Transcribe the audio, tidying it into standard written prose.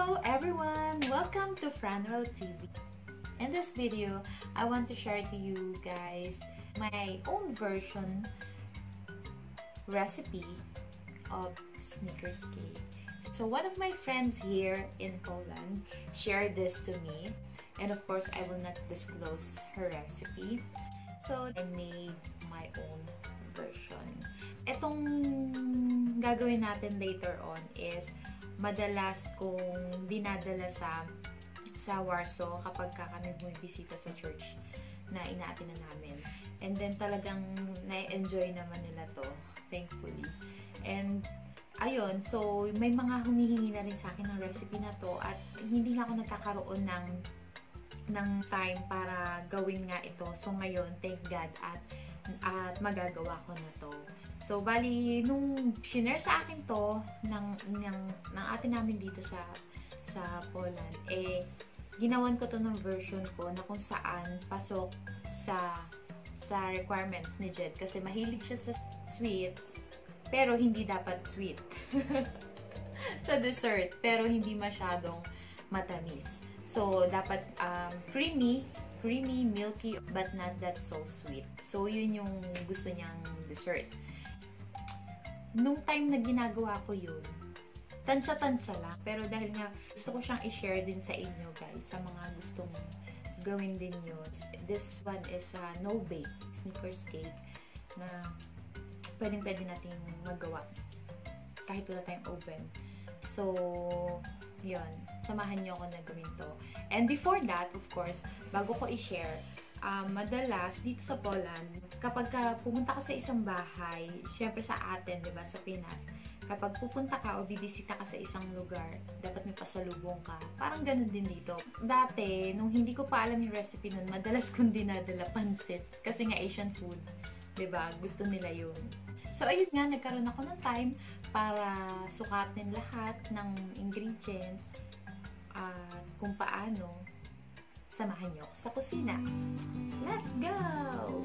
Hello everyone! Welcome to Franwell TV. In this video, I want to share to you guys my own version recipe of Snickers cake. So one of my friends here in Poland shared this to me, and of course I will not disclose her recipe. So I made my own version. Itong gagawin natin later on is madalas kong dinadala sa Warsaw kapag kami bumibisita sa church na inaatinan namin. And then talagang na-enjoy naman nila to, thankfully. And ayun, so may mga humihingi na rin sa akin ng recipe na to at hindi nga ako nagkakaroon ng time para gawin nga ito. So ngayon, thank God at magagawa ko na to. So, bali, nung shinare sa akin to ng ate namin dito sa Poland, ginawan ko to ng version ko na kung saan pasok sa requirements ni Jed. Kasi mahilig siya sa sweets, pero hindi dapat sweet. Sa dessert, pero hindi masyadong matamis. So, dapat creamy, milky, but not that so sweet. So, yun yung gusto niyang dessert. Nung time na ginagawa ko yun, tansya-tansya lang. Pero dahil nga, gusto ko siyang i-share din sa inyo, guys, sa mga gustong gawin din yun. This one is no-bake Snickers cake na pwedeng-pwede natin magawa kahit wala tayong oven. So, yun. Samahan niyo ako na gawin to. And before that, of course, bago ko i-share, madalas dito sa Poland, kapag pumunta ka sa isang bahay, syempre sa atin, 'di ba, sa Pinas, kapag pupunta ka o bibisita ka sa isang lugar, dapat may pasalubong ka. Parang ganun din dito. Dati, nung hindi ko pa alam yung recipe nun, madalas kong dinadala pansit kasi nga Asian food, 'di ba? Gusto nila 'yun. So ayun nga, nagkaroon ako ng time para sukatin lahat ng ingredients at kung paano. Samahan niyo ako sa kusina. Let's go!